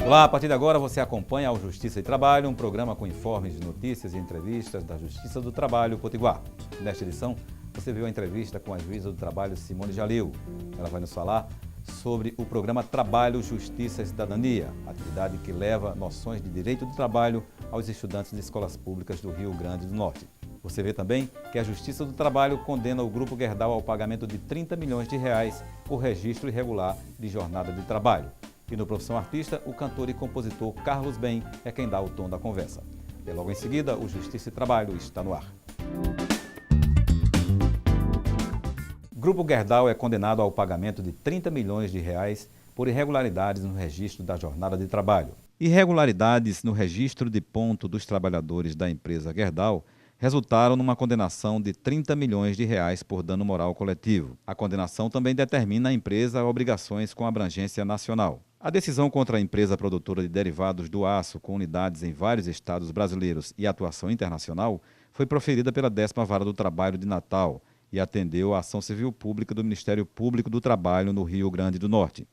Olá, a partir de agora você acompanha o Justiça e Trabalho, um programa com informes de notícias e entrevistas da Justiça do Trabalho Potiguar. Nesta edição, você viu a entrevista com a juíza do trabalho Simone Jalil. Ela vai nos falar sobre o programa Trabalho, Justiça e Cidadania, atividade que leva noções de direito do trabalho aos estudantes de escolas públicas do Rio Grande do Norte. Você vê também que a Justiça do Trabalho condena o Grupo Gerdau ao pagamento de R$30 milhões por registro irregular de jornada de trabalho. E no Profissão Artista, o cantor e compositor Carlos Ben é quem dá o tom da conversa. E logo em seguida, o Justiça e Trabalho está no ar. Grupo Gerdau é condenado ao pagamento de R$30 milhões por irregularidades no registro da jornada de trabalho. Irregularidades no registro de ponto dos trabalhadores da empresa Gerdau resultaram numa condenação de R$30 milhões por dano moral coletivo. A condenação também determina à empresa obrigações com abrangência nacional. A decisão contra a empresa produtora de derivados do aço, com unidades em vários estados brasileiros e atuação internacional, foi proferida pela 10ª Vara do Trabalho de Natal e atendeu à ação civil pública do Ministério Público do Trabalho no Rio Grande do Norte.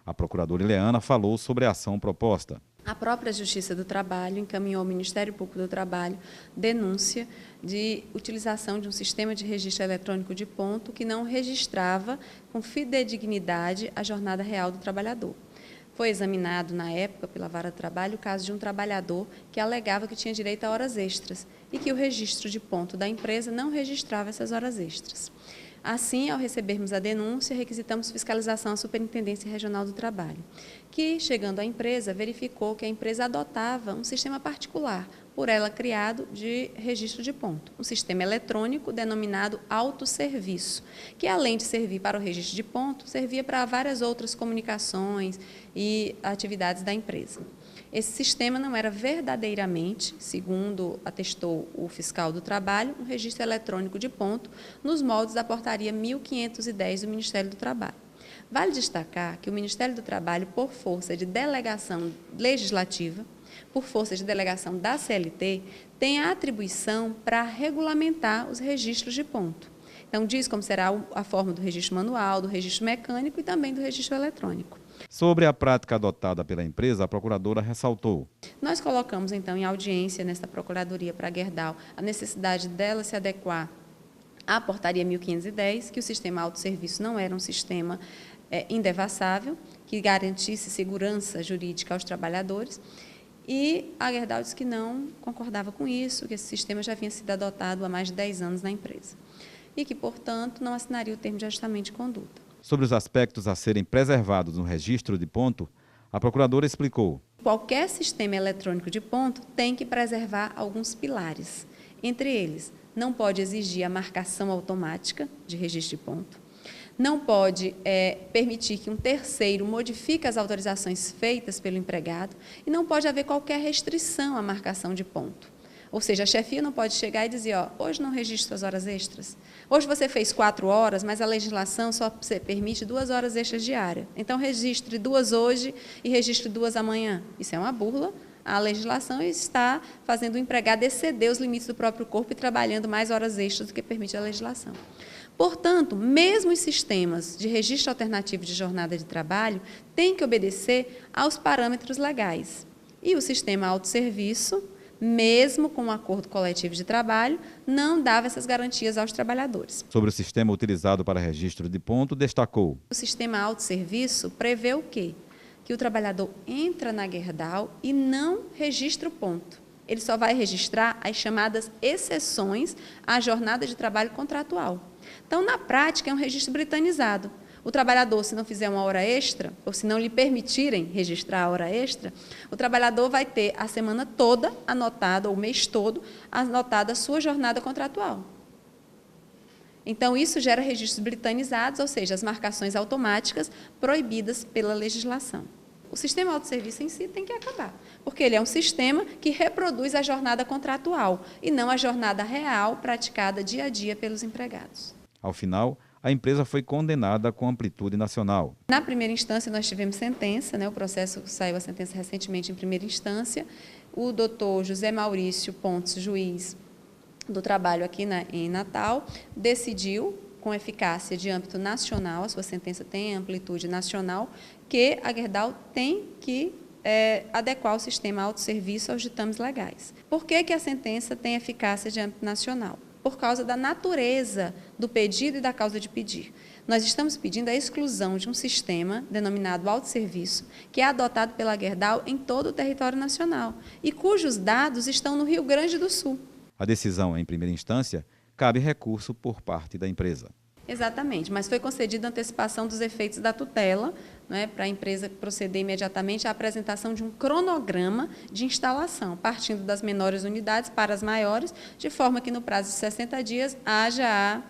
A procuradora Ileana falou sobre a ação proposta. A própria Justiça do Trabalho encaminhou ao Ministério Público do Trabalho denúncia de utilização de um sistema de registro eletrônico de ponto que não registrava com fidedignidade a jornada real do trabalhador. Foi examinado, na época, pela Vara do Trabalho, o caso de um trabalhador que alegava que tinha direito a horas extras e que o registro de ponto da empresa não registrava essas horas extras. Assim, ao recebermos a denúncia, requisitamos fiscalização à Superintendência Regional do Trabalho, que, chegando à empresa, verificou que a empresa adotava um sistema particular, por ela criado, de registro de ponto, um sistema eletrônico denominado autosserviço, que, além de servir para o registro de ponto, servia para várias outras comunicações e atividades da empresa. Esse sistema não era verdadeiramente, segundo atestou o fiscal do trabalho, um registro eletrônico de ponto nos moldes da portaria 1510 do Ministério do Trabalho. Vale destacar que o Ministério do Trabalho, por força de delegação legislativa, por força de delegação da CLT, tem a atribuição para regulamentar os registros de ponto. Então, diz como será a forma do registro manual, do registro mecânico e também do registro eletrônico. Sobre a prática adotada pela empresa, a procuradora ressaltou. Nós colocamos, então, em audiência nesta Procuradoria para a Gerdau a necessidade dela se adequar à portaria 1510, que o sistema autosserviço não era um sistema indevassável, que garantisse segurança jurídica aos trabalhadores, e a Gerdau disse que não concordava com isso, que esse sistema já havia sido adotado há mais de 10 anos na empresa, e que, portanto, não assinaria o termo de ajustamento de conduta. Sobre os aspectos a serem preservados no registro de ponto, a procuradora explicou. Qualquer sistema eletrônico de ponto tem que preservar alguns pilares. Entre eles, não pode exigir a marcação automática de registro de ponto, não pode permitir que um terceiro modifique as autorizações feitas pelo empregado e não pode haver qualquer restrição à marcação de ponto. Ou seja, a chefia não pode chegar e dizer, hoje não registra as horas extras. Hoje você fez 4 horas, mas a legislação só permite 2 horas extras diárias. Então, registre 2 hoje e registre 2 amanhã. Isso é uma burla à legislação e está fazendo o empregado exceder os limites do próprio corpo e trabalhando mais horas extras do que permite a legislação. Portanto, mesmo os sistemas de registro alternativo de jornada de trabalho têm que obedecer aos parâmetros legais. E o sistema autosserviço, mesmo com um acordo coletivo de trabalho, não dava essas garantias aos trabalhadores. Sobre o sistema utilizado para registro de ponto, destacou. O sistema autosserviço prevê o quê? Que o trabalhador entra na Gerdau e não registra o ponto. Ele só vai registrar as chamadas exceções à jornada de trabalho contratual. Então, na prática, é um registro britanizado. O trabalhador, se não fizer uma hora extra, ou se não lhe permitirem registrar a hora extra, o trabalhador vai ter a semana toda anotada, ou o mês todo, anotada a sua jornada contratual. Então, isso gera registros britanizados, ou seja, as marcações automáticas proibidas pela legislação. O sistema autosserviço em si tem que acabar, porque ele é um sistema que reproduz a jornada contratual e não a jornada real praticada dia a dia pelos empregados. Ao final, a empresa foi condenada com amplitude nacional. Na primeira instância, nós tivemos sentença, o processo saiu a sentença recentemente em primeira instância. O doutor José Maurício Pontes, juiz do trabalho aqui em Natal, decidiu, com eficácia de âmbito nacional, a sua sentença tem amplitude nacional, que a Gerdau tem que adequar o sistema autosserviço aos ditames legais. Por que a sentença tem eficácia de âmbito nacional? Por causa da natureza do pedido e da causa de pedir. Nós estamos pedindo a exclusão de um sistema denominado autosserviço, que é adotado pela Gerdau em todo o território nacional e cujos dados estão no Rio Grande do Sul. A decisão em primeira instância cabe recurso por parte da empresa. Exatamente, mas foi concedida antecipação dos efeitos da tutela, para a empresa proceder imediatamente à apresentação de um cronograma de instalação, partindo das menores unidades para as maiores, de forma que no prazo de 60 dias haja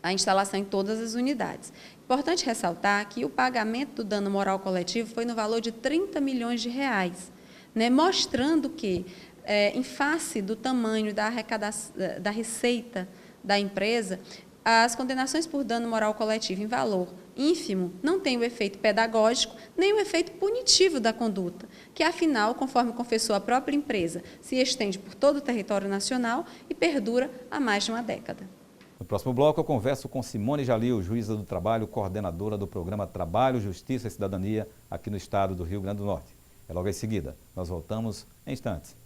a instalação em todas as unidades. Importante ressaltar que o pagamento do dano moral coletivo foi no valor de 30 milhões de reais, mostrando que, em face do tamanho da receita da empresa, as condenações por dano moral coletivo em valor ínfimo não têm o efeito pedagógico nem o efeito punitivo da conduta, que, afinal, conforme confessou a própria empresa, se estende por todo o território nacional e perdura há mais de uma década. No próximo bloco, eu converso com Simone Jalil, juíza do trabalho, coordenadora do programa Trabalho, Justiça e Cidadania aqui no estado do Rio Grande do Norte. É logo em seguida. Nós voltamos em instantes.